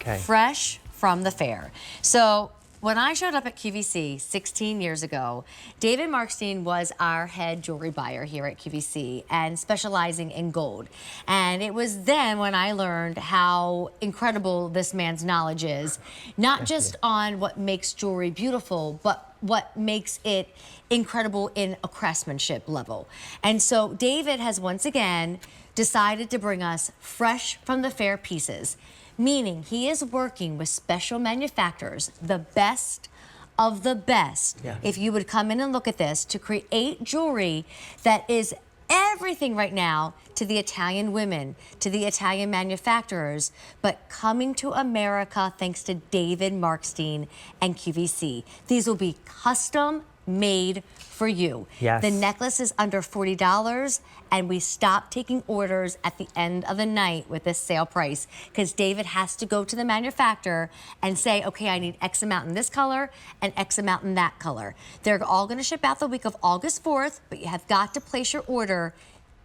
Okay. Fresh from the fair. So when I showed up at QVC 16 years ago, David Markstein was our head jewelry buyer here at QVC and specializing in gold. And it was then when I learned how incredible this man's knowledge is, not just on what makes jewelry beautiful, but what makes it incredible in a craftsmanship level. And so David has once again decided to bring us fresh from the fair pieces, meaning he is working with special manufacturers, the best of the best. Yeah. If you would come in and look at this, to create jewelry that is everything right now to the Italian women, to the Italian manufacturers, but coming to America thanks to David Markstein and QVC. These will be custom made for you. Yes. The necklace is under $40, and we stop taking orders at the end of the night with this sale price because David has to go to the manufacturer and say, okay, I need X amount in this color and X amount in that color. They're all going to ship out the week of August 4th, but you have got to place your order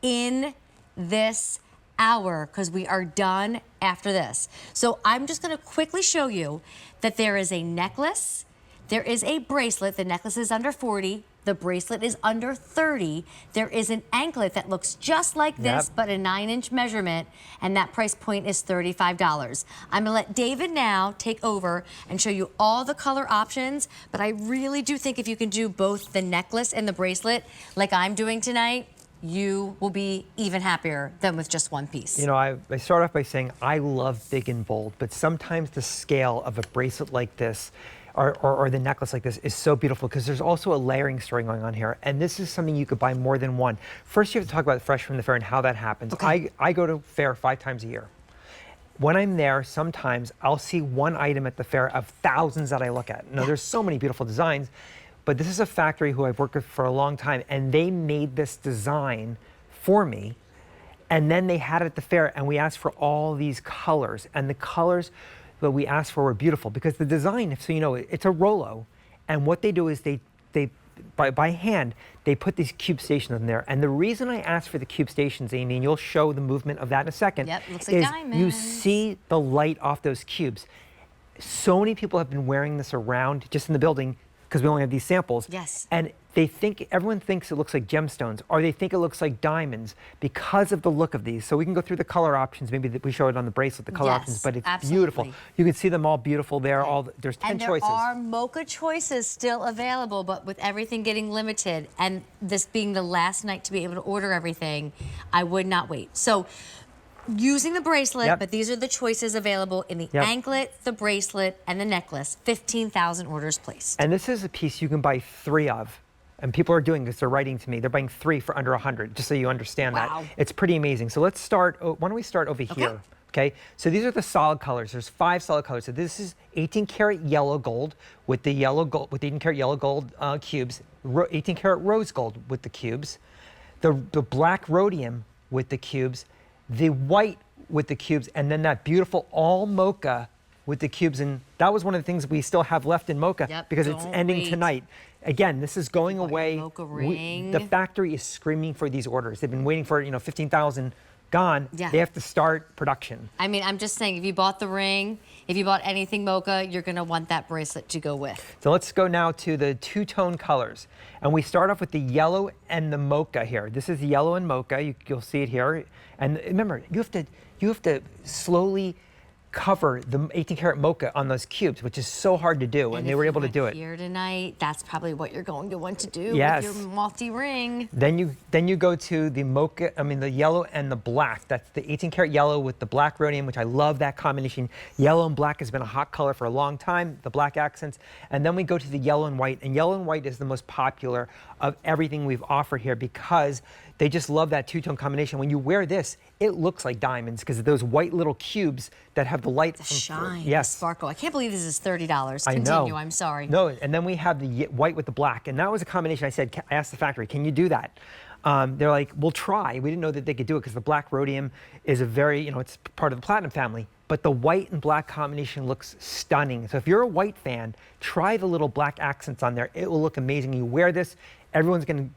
in this hour because we are done after this. So I'm just going to quickly show you that there is a necklace, there is a bracelet. The necklace is under 40. The bracelet is under 30. There is an anklet that looks just like this, but a 9-inch measurement, and that price point is $35. I'm gonna let David now take over and show you all the color options, but I really do think if you can do both the necklace and the bracelet like I'm doing tonight, you will be even happier than with just one piece. You know, I start off by saying I love big and bold, but sometimes the scale of a bracelet like this or the necklace like this is so beautiful because there's also a layering story going on here. And this is something you could buy more than one. First, you have to talk about fresh from the fair and how that happens. Okay. I go to fair 5 times a year. When I'm there, sometimes I'll see one item at the fair of thousands that I look at. Now, there's so many beautiful designs, but this is a factory who I've worked with for a long time, and they made this design for me. And then they had it at the fair, and we asked for all these colors, and the colors that we asked for were beautiful because the design, so you know, it's a Rolo, and what they do is they by hand they put these cube stations in there. And the reason I asked for the cube stations, Amy, and you'll show the movement of that in a second, Looks like is diamonds. you see the light off those cubes. So many people have been wearing this around just in the building because we only have these samples. Yes. And everyone thinks it looks like gemstones, or they think it looks like diamonds because of the look of these. So we can go through the color options. Maybe we show it on the bracelet, the color options, but it's beautiful. You can see them all beautiful there. There's 10 choices. And there are mocha choices still available, but with everything getting limited and this being the last night to be able to order everything, I would not wait. So using the bracelet, but these are the choices available in the anklet, the bracelet, and the necklace. 15,000 orders placed. And this is a piece you can buy 3 of. And people are doing this, they're writing to me. They're buying 3 for under 100, just so you understand that. It's pretty amazing. So let's start, why don't we start over here? Okay, so these are the solid colors. There's 5 solid colors. So this is 18 karat yellow gold with the 18 karat yellow gold cubes, 18 karat rose gold with the cubes, the black rhodium with the cubes, the white with the cubes, and then that beautiful all mocha with the cubes. And that was one of the things we still have left in mocha because it's ending tonight. Again, this is going away. Mocha ring. The factory is screaming for these orders. They've been waiting for, 15,000 gone. They have to start production. I mean, I'm just saying, if you bought the ring, if you bought anything mocha, you're going to want that bracelet to go with. So let's go now to the 2-tone colors. And we start off with the yellow and the mocha here. This is yellow and mocha. You'll see it here. And remember, you have to slowly cover the 18 karat mocha on those cubes, which is so hard to do, and they were able to do it. Here tonight, that's probably what you're going to want to do with your multi-ring. Then you go to the mocha, the yellow and the black. That's the 18 karat yellow with the black rhodium, which I love that combination. Yellow and black has been a hot color for a long time, the black accents. And then we go to the yellow and white is the most popular of everything we've offered here because they just love that 2-tone combination. When you wear this, it looks like diamonds because of those white little cubes that have the light. The shine, the sparkle. I can't believe this is $30. Continue, I know. I'm sorry. No, and then we have the white with the black. And that was a combination. I asked the factory, can you do that? They're like, we'll try. We didn't know that they could do it because the black rhodium is a very, it's part of the platinum family. But the white and black combination looks stunning. So if you're a white fan, try the little black accents on there. It will look amazing. You wear this, everyone's going to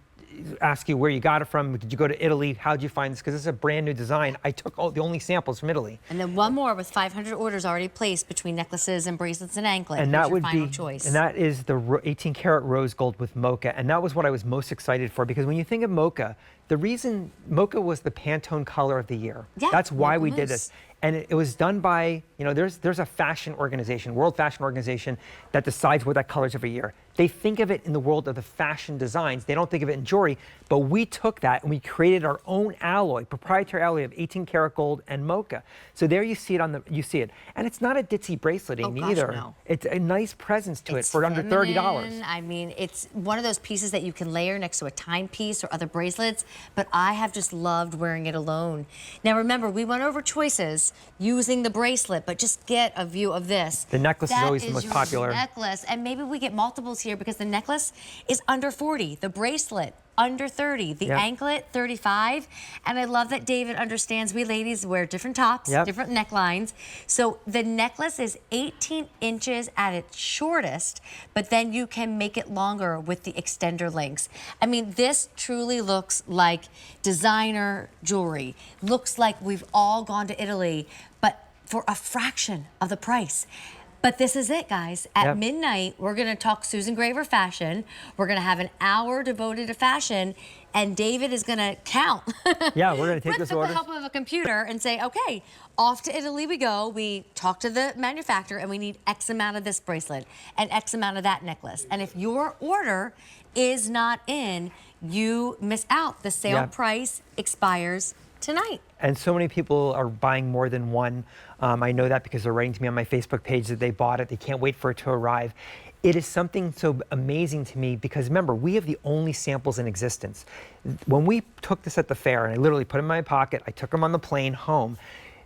ask you where you got it from. Did you go to Italy? How'd you find this? Because it's a brand new design. I took the only samples from Italy. And then one more with 500 orders already placed between necklaces and bracelets and anklet. And Here's that your would final be, choice. and that is the 18 karat rose gold with mocha. And that was what I was most excited for, because when you think of mocha, the reason mocha was the Pantone color of the year. Yeah, that's why mocha we did mousse. this. And it was done by, you know, there's a fashion organization, World Fashion Organization, that decides what that color is every year. They think of it in the world of the fashion designs. They don't think of it in jewelry, but we took that and we created our own alloy, proprietary alloy of 18 karat gold and mocha. So there you see it and it's not a ditzy bracelet either. No. It's a nice presence to It's it for under $30. feminine. I mean, it's one of those pieces that you can layer next to a timepiece or other bracelets, but I have just loved wearing it alone. Now remember, we went over choices using the bracelet, but just get a view of this. The necklace is always the That most your popular. necklace, and maybe we get multiples here because the necklace is under 40, the bracelet under 30, the Yep. anklet 35, and I love that David understands we ladies wear different tops, Yep. different necklines. So the necklace is 18 inches at its shortest, but then you can make it longer with the extender links. I mean, this truly looks like designer jewelry. Looks like we've all gone to Italy, but for a fraction of the price. But this is it, guys. At midnight, we're going to talk Susan Graver fashion. We're going to have an hour devoted to fashion, and David is going to count. Yeah, we're going to take this With order. the help of a computer and say, okay, off to Italy we go. We talk to the manufacturer, and we need X amount of this bracelet and X amount of that necklace. And if your order is not in, you miss out. The sale price expires tonight. And so many people are buying more than one. I know that because they're writing to me on my Facebook page that they bought it. They can't wait for it to arrive. It is something so amazing to me because remember, we have the only samples in existence. When we took this at the fair, and I literally put them in my pocket, I took them on the plane home.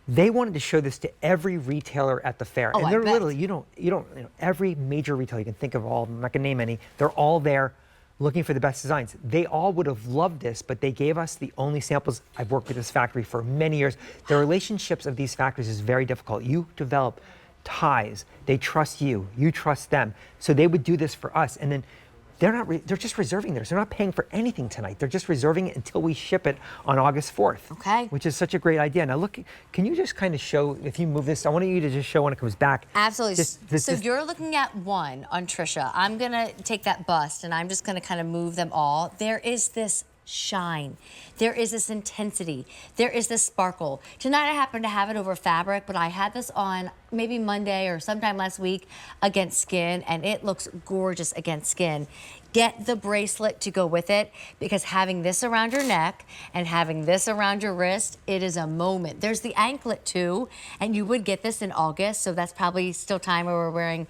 They wanted to show this to every retailer at the fair. Oh, and they're I bet. literally, you know, every major retailer, you can think of all of them, I'm not gonna name any, they're all there looking for the best designs. They all would have loved this, but they gave us the only samples. I've worked with this factory for many years. The relationships of these factories is very difficult. You develop ties. They trust you. You trust them. So they would do this for us. And then they're just reserving theirs. They're not paying for anything tonight. They're just reserving it until we ship it on August 4th. Okay. Which is such a great idea. Now look, can you just kind of show, if you move this, I want you to just show when it comes back. Absolutely. So you're looking at one on Trisha. I'm gonna take that bust and I'm just gonna kind of move them all. There is this shine. There is this intensity. There is this sparkle. Tonight I happen to have it over fabric, but I had this on maybe Monday or sometime last week against skin, and it looks gorgeous against skin. Get the bracelet to go with it, because having this around your neck and having this around your wrist, it is a moment. There's the anklet too, and you would get this in August, so that's probably still time where we're wearing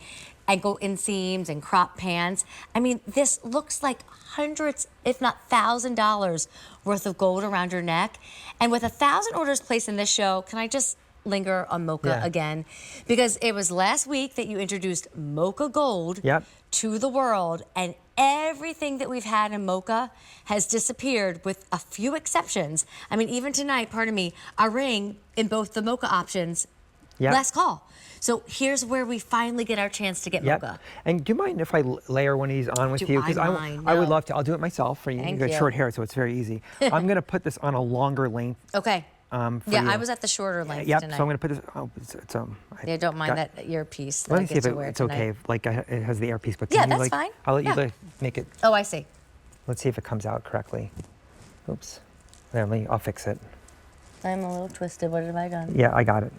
ankle inseams and crop pants. I mean, this looks like hundreds, if not $1,000 worth of gold around your neck. And with 1,000 orders placed in this show, can I just linger on mocha again? Because it was last week that you introduced mocha gold to the world, and everything that we've had in mocha has disappeared with a few exceptions. I mean, even tonight, pardon me, a ring in both the mocha options, last call. So here's where we finally get our chance to get mocha. And do you mind if I layer one of these on with you? Because I would love to. I'll do it myself for you. You got short hair, so it's very easy. I'm going to put this on a longer length. Okay. Yeah, I was at the shorter length Yep, tonight. so I'm going to put this. Yeah, don't mind that earpiece. Let me see if it's it's okay. Like it has the earpiece, but yeah, can you, that's fine. I'll let you make it. Oh, I see. Let's see if it comes out correctly. Oops. There, I'll fix it. I'm a little twisted. What have I done? Yeah, I got it.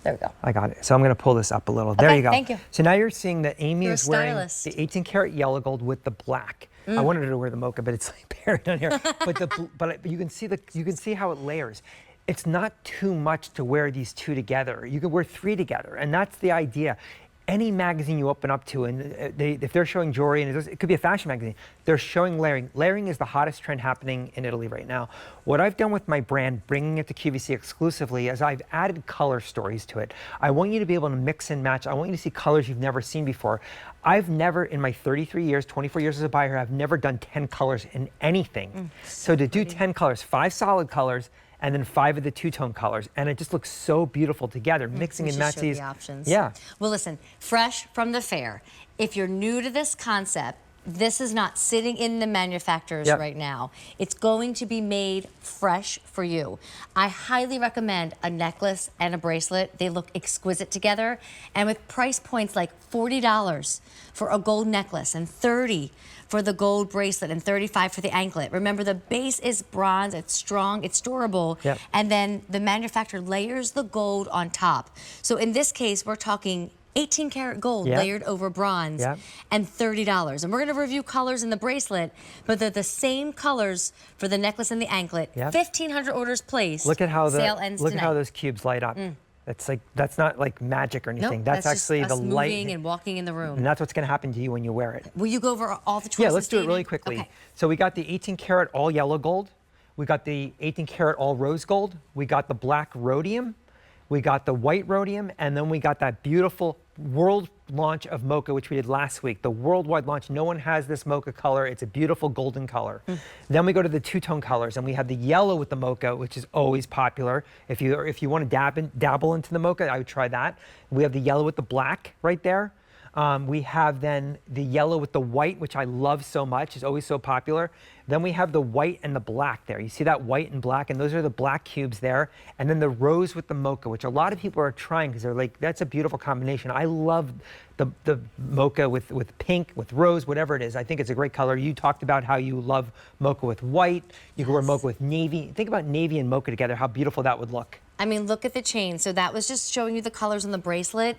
There we go. I got it. So I'm going to pull this up a little. There you go. Thank you. So now you're seeing that Amy You're is wearing stylist. the 18 karat yellow gold with the black. I wanted her to wear the mocha, but it's like buried on here. But you can see how it layers. It's not too much to wear these two together. You can wear three together, and that's the idea. Any magazine you open up to, and if they're showing jewelry, and it could be a fashion magazine, they're showing layering. Layering is the hottest trend happening in Italy right now. What I've done with my brand, bringing it to QVC exclusively, is I've added color stories to it. I want you to be able to mix and match. I want you to see colors you've never seen before. I've never, in my 33 years, 24 years as a buyer, I've never done 10 colors in anything. So to do 10 colors, 5 solid colors, and then 5 of the two-tone colors, and it just looks so beautiful together, mixing and matching. The options. Yeah. Well, listen, fresh from the fair. If you're new to this concept, this is not sitting in the manufacturers right now. It's going to be made fresh for you. I highly recommend a necklace and a bracelet. They look exquisite together. And with price points like $40 for a gold necklace and $30 for the gold bracelet and $35 for the anklet. Remember, the base is bronze, it's strong, it's durable, and then the manufacturer layers the gold on top. So in this case, we're talking 18 karat gold layered over bronze and $30. And we're gonna review colors in the bracelet, but they're the same colors for the necklace and the anklet. 1,500 orders placed. Look at how sale ends look tonight. at how those cubes light up. That's like, that's not like magic or anything. Nope, that's actually just us the light. moving and walking in the room. And that's what's going to happen to you when you wear it. Will you go over all the choices? Yeah, let's do it David? really quickly. Okay. So we got the 18 karat all yellow gold. We got the 18 karat all rose gold. We got the black rhodium. We got the white rhodium. And then we got that beautiful world launch of mocha, which we did last week. The worldwide launch. No one has this mocha color. It's a beautiful golden color. Then we go to the two-tone colors, and we have the yellow with the mocha, which is always popular. If you want to dabble into the mocha, I would try that. We have the yellow with the black right there. We have then the yellow with the white, which I love so much. It's always so popular. Then we have the white and the black there. You see that white and black, and those are the black cubes there. And then the rose with the mocha, which a lot of people are trying because they're like, that's a beautiful combination. I love the mocha with pink, with rose, whatever it is. I think it's a great color. You talked about how you love mocha with white. You can wear mocha with navy. Think about navy and mocha together, how beautiful that would look. I mean, look at the chain. So that was just showing you the colors on the bracelet.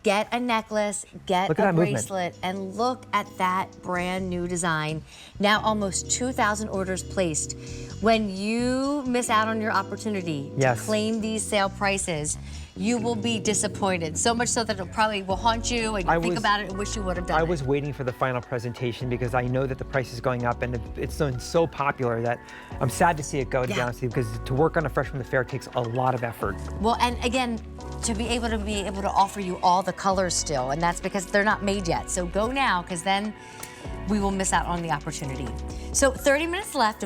Get a necklace, get a bracelet, and look at that brand new design. Now almost 2,000 orders placed. When you miss out on your opportunity to claim these sale prices, you will be disappointed. So much so that it probably will haunt you and you think about it and wish you would have done it. I was waiting for the final presentation because I know that the price is going up and it's so popular that I'm sad to see it go, to be honest with you, because to work on a Fresh from the Fair takes a lot of effort. Well, and again, to be able to offer you all the colors still, and that's because they're not made yet. So go now, because then we will miss out on the opportunity. So 30 minutes left.